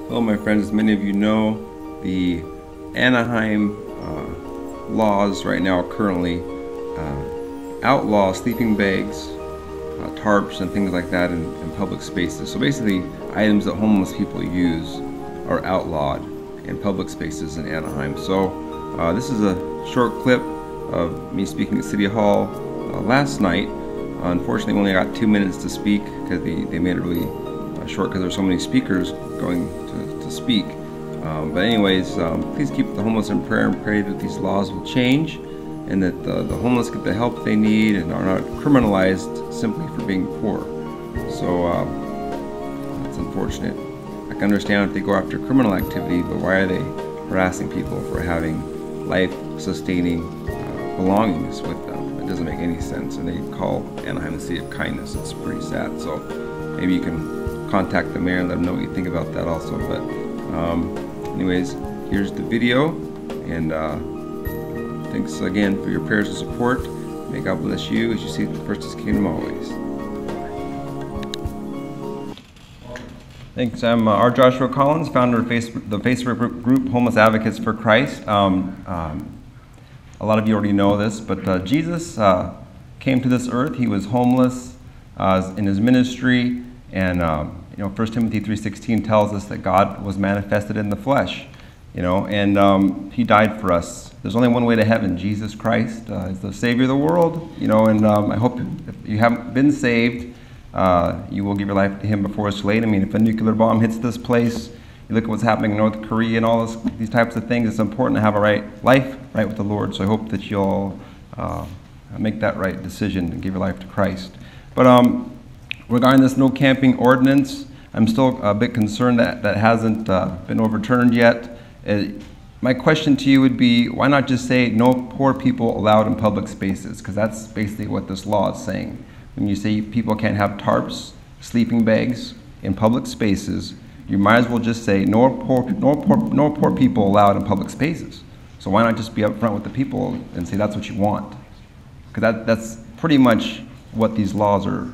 Hello my friends, as many of you know, the Anaheim laws right now currently outlaw sleeping bags, tarps and things like that in public spaces. So basically items that homeless people use are outlawed in public spaces in Anaheim. So this is a short clip of me speaking at City Hall last night. Unfortunately, we only got 2 minutes to speak because they made it really short because there's so many speakers going to speak. But anyways, please keep the homeless in prayer and pray that these laws will change and that the homeless get the help they need and are not criminalized simply for being poor. So that's unfortunate. I can understand if they go after criminal activity, but why are they harassing people for having life-sustaining belongings with them? It doesn't make any sense. And they call Anaheim the city of kindness. It's pretty sad. So maybe you can contact the mayor and let them know what you think about that also. But anyways, here's the video, and thanks again for your prayers and support. May God bless you as you seek the first His kingdom always. Thanks. I'm R.Joshua Collins, founder of the Facebook group Homeless Advocates for Christ. A lot of you already know this, but Jesus came to this earth. He was homeless in his ministry, and 1 Timothy 3:16 tells us that God was manifested in the flesh, and He died for us. There's only one way to heaven. Jesus Christ is the Savior of the world, and I hope if you haven't been saved, you will give your life to Him before it's late. I mean, if a nuclear bomb hits this place, you look at what's happening in North Korea and all these types of things, it's important to have a life right with the Lord. So I hope that you'll make that right decision and give your life to Christ. But regarding this no camping ordinance, I'm still a bit concerned that hasn't been overturned yet. My question to you would be, why not just say no poor people allowed in public spaces? Because that's basically what this law is saying. When you say people can't have tarps, sleeping bags in public spaces, you might as well just say no poor people allowed in public spaces. So why not just be upfront with the people and say that's what you want? Because that's pretty much what these laws are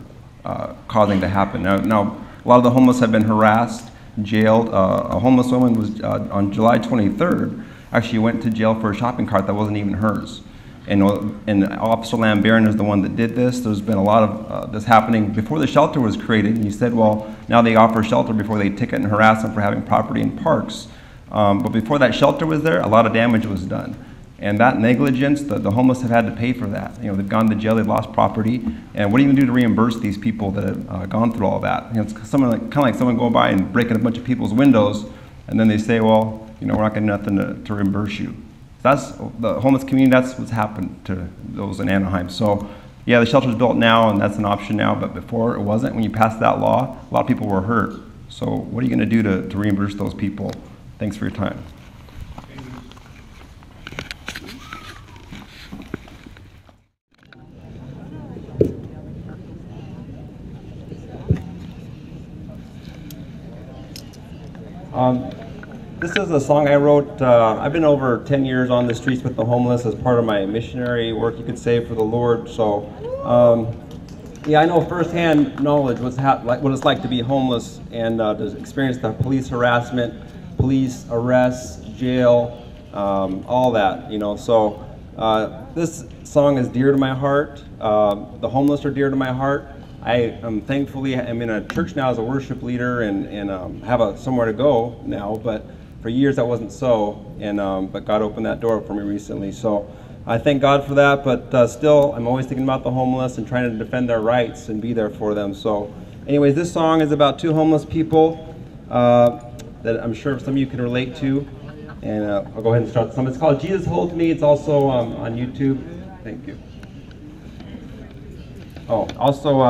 causing to happen. Now, a lot of the homeless have been harassed, jailed. A homeless woman was on July 23rd, actually went to jail for a shopping cart that wasn't even hers. And Officer Lambaron is the one that did this. There's been a lot of this happening before the shelter was created. And you said, well, now they offer shelter before they ticket and harass them for having property in parks. But before that shelter was there, a lot of damage was done. And that negligence, the homeless have had to pay for that. They've gone to jail, they've lost property. And what are you going to do to reimburse these people that have gone through all that? It's kind of like someone going by and breaking a bunch of people's windows, and then they say, well, we're not going to do nothing to reimburse you. That's the homeless community. That's what's happened to those in Anaheim. So, yeah, the shelter's built now, and that's an option now. But before it wasn't. When you passed that law, a lot of people were hurt. So, what are you going to do to reimburse those people? Thanks for your time. This is a song I wrote. I've been over 10 years on the streets with the homeless as part of my missionary work, you could say, for the Lord. So, yeah, I know firsthand knowledge what it's like to be homeless and to experience the police harassment, police arrests, jail, all that, So, this song is dear to my heart. The homeless are dear to my heart. I'm in a church now as a worship leader and have somewhere to go now, but for years that wasn't so, but God opened that door for me recently. So I thank God for that, but still I'm always thinking about the homeless and trying to defend their rights and be there for them. So anyways, this song is about two homeless people that I'm sure some of you can relate to, and I'll go ahead and start some. It's called Jesus Holds Me. It's also on YouTube. Thank you. Oh, also,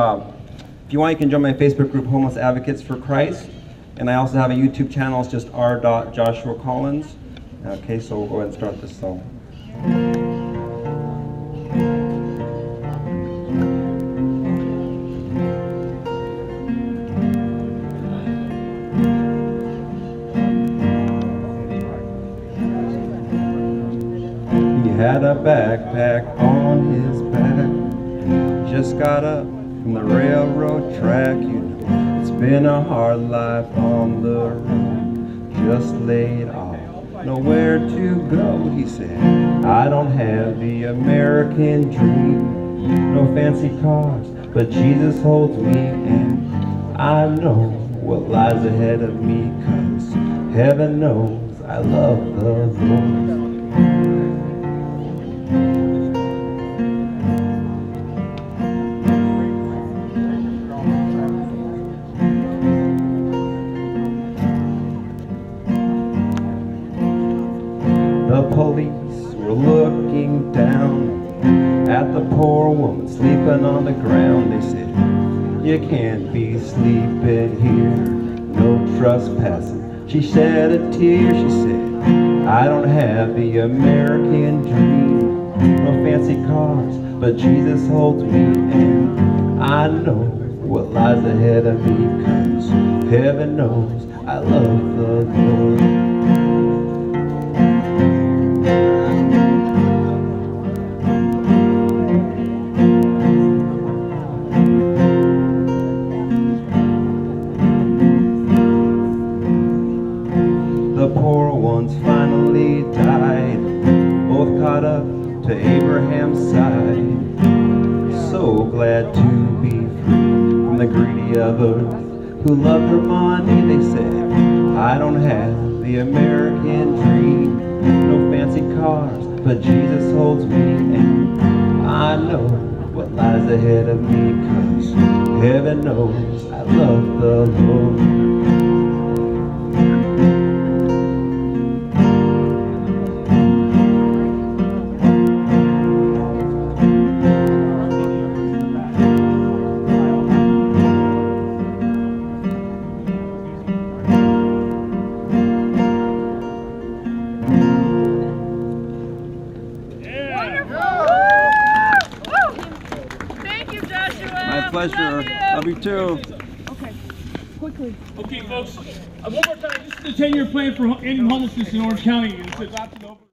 if you want, you can join my Facebook group, Homeless Advocates for Christ. And I also have a YouTube channel. It's just R.Joshua Collins. Okay, so we'll go ahead and start this song. He had a backpack on his back. Just got up from the railroad track. It's been a hard life on the road. just laid off, nowhere to go, he said. I don't have the American dream, no fancy cars, but Jesus holds me, and I know what lies ahead of me, 'cause heaven knows I love the Lord. The police were looking down at the poor woman sleeping on the ground. They said, "You can't be sleeping here, no trespassing." She shed a tear, she said, "I don't have the American dream, no fancy cars, but Jesus holds me, and I know what lies ahead of me, 'cause heaven knows I love the Lord." The poor ones finally died, both caught up to Abraham's side. So glad to be free from the greedy of earth, who loved their money. They said, "I don't have the American dream, no fancy cars, but Jesus holds me, and I know what lies ahead of me, 'cause heaven knows I love the Lord." Thank you, Joshua. My pleasure. Love you too. Okay, quickly. Okay, folks, one more time. This is the 10-year plan for ending homelessness in Orange County. It's adopted over.